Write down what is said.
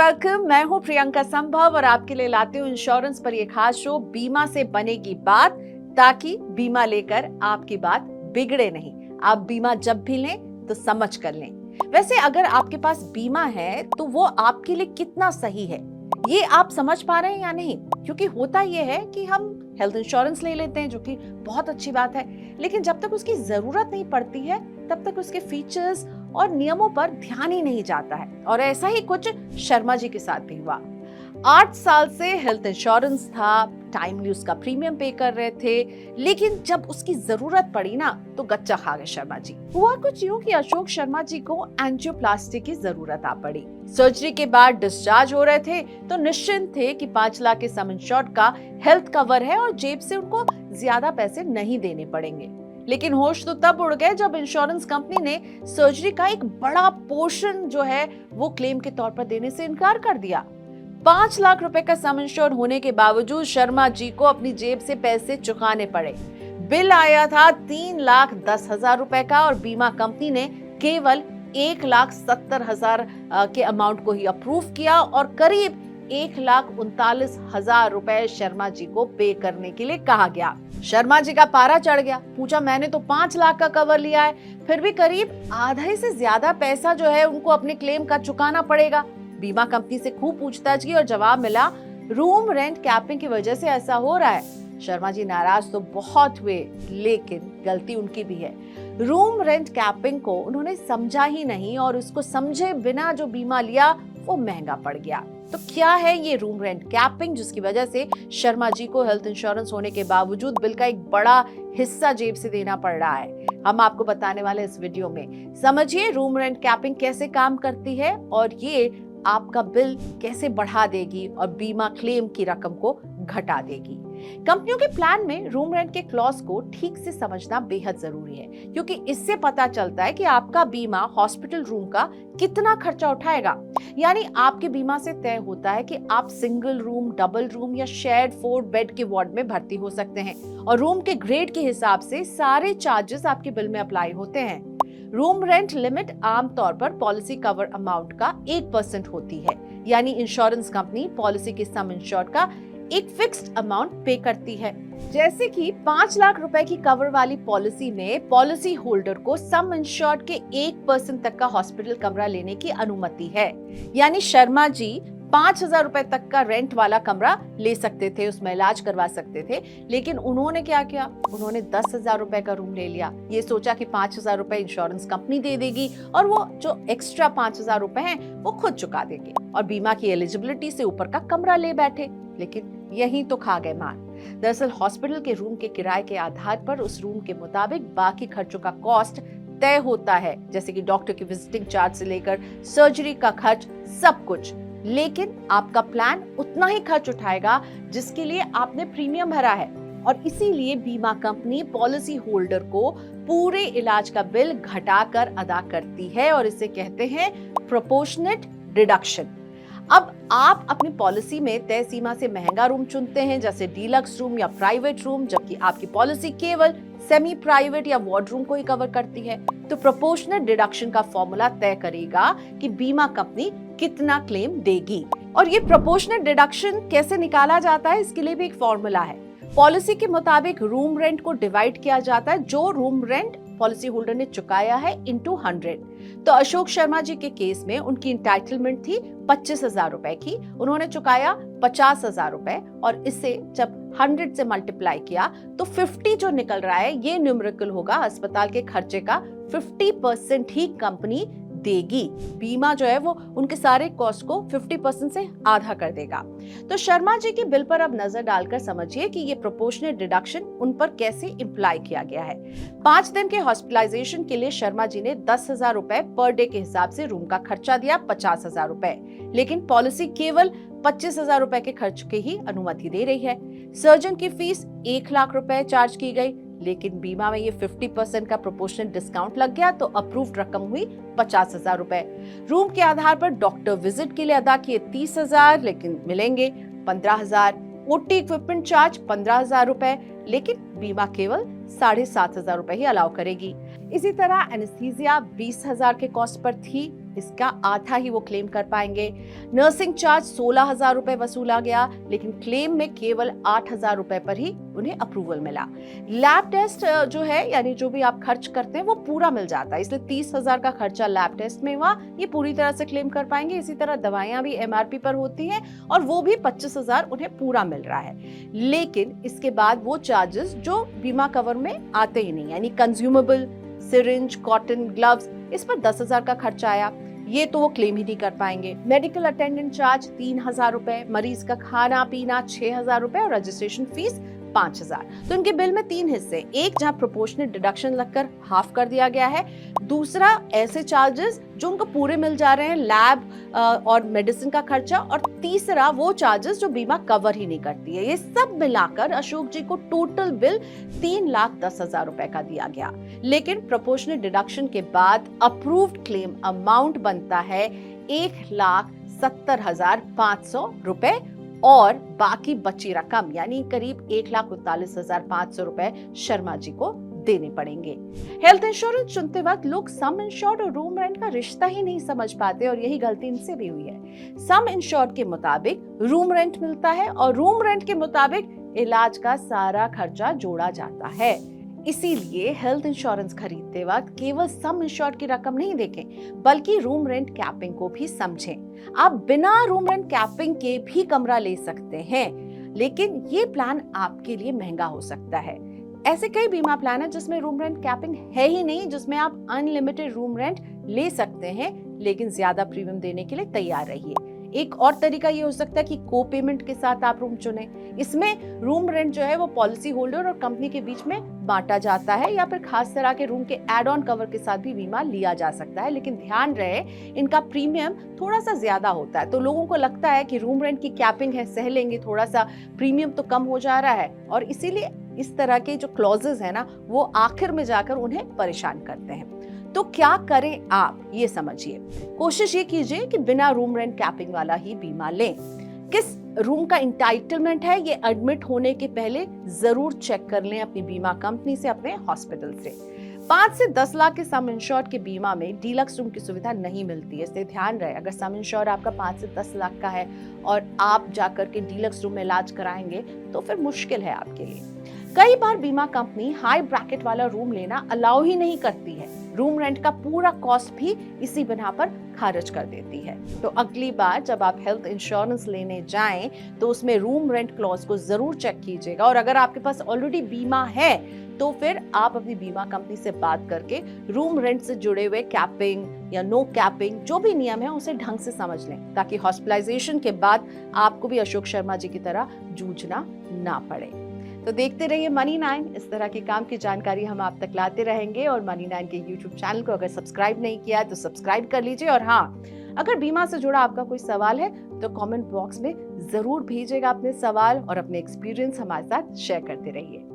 Welcome. मैं हूं प्रियंका संभव और आपके लिए लाती हूं इंश्योरेंस पर ये खास शो बीमा से बनेगी बात, ताकि बीमा लेकर आपकी बात बिगड़े नहीं। आप बीमा जब भी लें तो समझ कर लें। वैसे अगर आपके पास बीमा है तो वो आपके लिए कितना सही है, ये आप समझ पा रहे हैं या नहीं? क्योंकि होता ये है कि हम हेल्थ इंश्योरेंस ले लेते हैं, जो कि बहुत अच्छी बात है, लेकिन जब तक उसकी जरूरत नहीं पड़ती है तब तक उसके फीचर्स और नियमों पर ध्यान ही नहीं जाता है। और ऐसा ही कुछ शर्मा जी के साथ भी हुआ। 8 साल से हेल्थ इंश्योरेंस था, टाइमली उसका प्रीमियम पे कर रहे थे, लेकिन जब उसकी जरूरत पड़ी ना तो गच्चा खा गए शर्मा जी। हुआ कुछ यूं कि अशोक शर्मा जी को एंजियोप्लास्टी की जरूरत आ पड़ी। सर्जरी के बाद डिस्चार्ज हो रहे थे तो निश्चिंत थे कि 5 लाख के सम इंश्योर्ड का हेल्थ कवर है और जेब से उनको ज्यादा पैसे नहीं देने पड़ेंगे। लेकिन होश तो तब उड़ गए जब इंश्योरेंस कंपनी ने सर्जरी का एक बड़ा पोर्शन जो है वो क्लेम के तौर पर देने से इनकार कर दिया। 5 लाख रुपए का सम इंश्योर्ड होने के बावजूद शर्मा जी को अपनी जेब से पैसे चुकाने पड़े। बिल आया था 3,10,000 रुपए का और बीमा कंपनी ने केवल 1,70,000 के अमाउंट को ही अप्रूव किया और करीब 1,39,000 रुपए शर्मा जी को पे करने के लिए कहा गया। शर्मा जी का पारा चढ़ गया। पूछा, मैंने तो 5 लाख का कवर लिया है, फिर भी करीब आधे से ज्यादा पैसा जो है उनको अपने क्लेम का चुकाना पड़ेगा। बीमा कंपनी से खूब पूछताछ की और जवाब मिला, रूम रेंट कैपिंग की वजह से ऐसा हो रहा है। शर्मा जी नाराज तो बहुत हुए, लेकिन गलती उनकी भी है। रूम रेंट कैपिंग को उन्होंने समझा ही नहीं और उसको समझे बिना जो बीमा लिया वो महंगा पड़ गया। तो क्या है ये रूम रेंट कैपिंग, जिसकी वजह से शर्मा जी को हेल्थ इंश्योरेंस होने के बावजूद बिल का एक बड़ा हिस्सा जेब से देना पड़ रहा है? हम आपको बताने वाले इस वीडियो में। समझिए रूम रेंट कैपिंग कैसे काम करती है और ये आपका बिल कैसे बढ़ा देगी और बीमा क्लेम की रकम को घटा देगी। कंपनियों के प्लान में रूम रेंट के क्लॉज को ठीक से समझना बेहद जरूरी है, क्योंकि इससे पता चलता है कि आपका बीमा हॉस्पिटल रूम का कितना खर्चा उठाएगा। यानी आपके बीमा से तय होता है कि आप सिंगल रूम, डबल रूम या शेयर्ड 4 बेड के वार्ड में भर्ती हो सकते हैं और रूम के ग्रेड के हिसाब से सारे चार्जेस आपके बिल में अप्लाई होते हैं। रूम रेंट लिमिट आमतौर पर पॉलिसी कवर अमाउंट का 1% होती है, यानी इंश्योरेंस कंपनी पॉलिसी के सम इंश्योर्ड का एक फिक्स्ड अमाउंट पे करती है। जैसे कि 5 लाख रुपए की कवर वाली पॉलिसी में पॉलिसी होल्डर को सम इंश्योर्ड के 1% तक का हॉस्पिटल कमरा लेने की अनुमति है। यानी शर्मा जी 5,000 रुपए तक का रेंट वाला कमरा ले सकते थे, उसमें इलाज करवा सकते थे, लेकिन उन्होंने क्या किया? उन्होंने 10,000 रुपए का रूम ले लिया। ये सोचा कि 5,000 रुपए इंश्योरेंस कंपनी दे देगी और वो जो एक्स्ट्रा 5,000 रुपए हैं वो खुद चुका देंगे और बीमा की एलिजिबिलिटी से ऊपर का कमरा ले बैठे। लेकिन यही तो खा गए मार। दरअसल हॉस्पिटल के रूम के किराए के आधार पर उस रूम के मुताबिक बाकी खर्चों का कॉस्ट तय होता है, जैसे कि डॉक्टर की विजिटिंग चार्ज से लेकर सर्जरी का खर्च, सब कुछ। लेकिन आपका प्लान उतना ही खर्च उठाएगा जिसके लिए आपने प्रीमियम भरा है और इसीलिए बीमा कंपनी पॉलिसी होल्डर को पूरे इलाज का बिल घटाकर अदा करती है और इसे कहते हैं प्रोपोर्शनेट डिडक्शन। अब आप अपनी पॉलिसी में तय सीमा से महंगा रूम चुनते हैं, जैसे डीलक्स रूम या प्राइवेट रूम, जबकि आपकी पॉलिसी केवल सेमी प्राइवेट या वार्ड रूम को ही कवर करती है, तो प्रोपोर्शनेट डिडक्शन का फॉर्मूला तय करेगा कि बीमा कंपनी कितना क्लेम देगी। और ये प्रोपोर्शनेट डिडक्शन कैसे निकाला जाता है, इसके लिए भी एक फॉर्मूला है। पॉलिसी के मुताबिक रूम रेंट को डिवाइड किया जाता है, जो रूम रेंट पॉलिसी होल्डर ने चुकाया है, इंटू 100। तो अशोक शर्मा जी के केस में उनकी इंटाइटलमेंट थी 25,000 रुपए की, उन्होंने चुकाया 50,000 रुपए और इससे जब 100 से मल्टीप्लाई किया तो 50 जो निकल रहा है ये न्यूमेरिकल होगा अस्पताल के खर्चे का। 50% ही कंपनी देगी। बीमा जो है वो उनके सारे कॉस्ट को 50% से आधा कर देगा। तो शर्मा जी के बिल पर अब नजर डालकर समझिए कि ये प्रोपोर्शनेट डिडक्शन उन पर कैसे इम्प्लाई किया गया है। 5 दिन के हॉस्पिटलाइजेशन के लिए शर्मा जी ने 10,000 रुपए पर डे के हिसाब से रूम का खर्चा दिया, 50,000 रुपए, लेकिन पॉलिसी केवल 25,000 रुपए के खर्च की ही अनुमति दे रही है। सर्जन की फीस 1 लाख रुपए चार्ज की गई, लेकिन बीमा में ये 50% का प्रोपोर्शनल डिस्काउंट लग गया तो अप्रूव्ड रकम हुई 50,000 रुपए। रूम के आधार पर डॉक्टर विजिट के लिए अदा किए 30,000, लेकिन मिलेंगे 15,000। ओटी इक्विपमेंट चार्ज 15,000 रुपए, लेकिन बीमा केवल 7,500 रुपए ही अलाउ करेगी। इसी तरह एनेस्थीसिया 20,000 के कॉस्ट पर थी, इसका आधा ही वो क्लेम कर पाएंगे। नर्सिंग चार्ज 16,000 रुपए वसूला गया, लेकिन क्लेम में केवल 8,000 रुपए पर ही उन्हें अप्रूवल मिला। लैब टेस्ट जो है, यानी जो भी आप खर्च करते हैं वो पूरा मिल जाता है, इसलिए 30,000 का खर्चा लैब टेस्ट में हुआ, ये पूरी तरह से क्लेम कर पाएंगे। इसी तरह दवाइयां भी MRP पर होती हैं और वो भी 25,000 उन्हें पूरा मिल रहा है। लेकिन इसके बाद वो चार्जेस जो बीमा कवर में आते ही नहीं, यानी कंज्यूमेबल, सिरिंज, कॉटन, ग्लव्स, इस पर 10,000 का खर्चा आया, ये तो वो क्लेम ही नहीं कर पाएंगे। मेडिकल अटेंडेंट चार्ज 3,000 रुपए, मरीज का खाना पीना 6,000 रुपए और रजिस्ट्रेशन फीस 5,000। तो इनके बिल में 3 हिस्से, एक जहां प्रोपोर्शनेट डिडक्शन लगकर हाफ कर दिया गया है, दूसरा ऐसे चार्जेस जो उनको पूरे मिल जा रहे हैं, लैब और मेडिसिन का खर्चा, और तीसरा वो चार्जेस जो बीमा कवर ही नहीं करती है। ये सब मिलाकर अशोक जी को टोटल बिल 3,10,000 रुपए का दिया गया। लेकिन प्रोपोर्शनेट डिडक्शन के बाद अप्रूव्ड क्लेम अमाउंट बनता है 1,70,500 रुपए और बाकी बची रकम यानी करीब 1,39,500 रुपए शर्मा जी को देने पड़ेंगे। हेल्थ इंश्योरेंस चुनते वक्त लोग सम इंश्योर्ड और रूम रेंट का रिश्ता ही नहीं समझ पाते और यही गलती इनसे भी हुई है। सम इंश्योर्ड के मुताबिक रूम रेंट मिलता है और रूम रेंट के मुताबिक इलाज का सारा खर्चा जोड़ा जाता है। इसीलिए हेल्थ इंश्योरेंस खरीदते वक्त केवल सम इंश्योर्ड की रकम नहीं देखें, बल्कि रूम रेंट कैपिंग को भी समझें। आप बिना रूम रेंट कैपिंग के भी कमरा ले सकते हैं, लेकिन ये प्लान आपके लिए महंगा हो सकता है। ऐसे कई बीमा प्लान है जिसमें रूम रेंट कैपिंग है ही नहीं, जिसमें आप अनलिमिटेड रूम रेंट ले सकते हैं, लेकिन ज्यादा प्रीमियम देने के लिए तैयार रहिए। एक और तरीका ये हो सकता है कि को पेमेंट के साथ आप रूम चुने। इसमें रूम रेंट जो है वो पॉलिसी होल्डर और कंपनी के बीच में बांटा जाता है, या फिर खास तरह के रूम के एड ऑन कवर के साथ भी बीमा लिया जा सकता है। लेकिन ध्यान रहे, इनका प्रीमियम थोड़ा सा ज्यादा होता है, तो लोगों को लगता है कि रूम रेंट की कैपिंग है, सह लेंगे, थोड़ा सा प्रीमियम तो कम हो जा रहा है, और इसीलिए इस तरह के जो क्लॉजेस है ना, वो आखिर में जाकर उन्हें परेशान करते हैं। तो क्या करें आप, ये समझिए। कोशिश ये कीजिए कि बिना रूम रेंट कैपिंग वाला ही बीमा लें। किस रूम का इंटाइटलमेंट है, ये एडमिट होने के पहले जरूर चेक कर लें अपनी बीमा कंपनी से, अपने हॉस्पिटल से। 5 से 10 लाख के सम इंश्योर्ड के बीमा में डीलक्स रूम की सुविधा नहीं मिलती है, इसलिए ध्यान रहे, अगर सम इंश्योर्ड आपका 5 से 10 लाख का है और आप जाकर के डीलक्स रूम में इलाज कराएंगे तो फिर मुश्किल है आपके लिए। कई बार बीमा कंपनी हाई ब्रैकेट वाला रूम लेना अलाउ ही नहीं करती है, रूम रेंट का पूरा कॉस्ट भी इसी बिना पर खारिज कर देती है। तो अगली बार जब आप हेल्थ इंश्योरेंस लेने जाएं तो उसमें रूम रेंट क्लॉज को जरूर चेक कीजिएगा, और अगर आपके पास ऑलरेडी बीमा है तो फिर आप अपनी बीमा कंपनी से बात करके रूम रेंट से जुड़े हुए कैपिंग या नो कैपिंग जो भी नियम है उसे ढंग से समझ लें, ताकि हॉस्पिटलाइजेशन के बाद आपको भी अशोक शर्मा जी की तरह जूझना ना पड़े। तो देखते रहिए मनी 9, इस तरह के काम की जानकारी हम आप तक लाते रहेंगे। और मनी 9 के YouTube चैनल को अगर सब्सक्राइब नहीं किया है तो सब्सक्राइब कर लीजिए। और हाँ, अगर बीमा से जुड़ा आपका कोई सवाल है तो कमेंट बॉक्स में जरूर भेजिएगा अपने सवाल, और अपने एक्सपीरियंस हमारे साथ शेयर करते रहिए।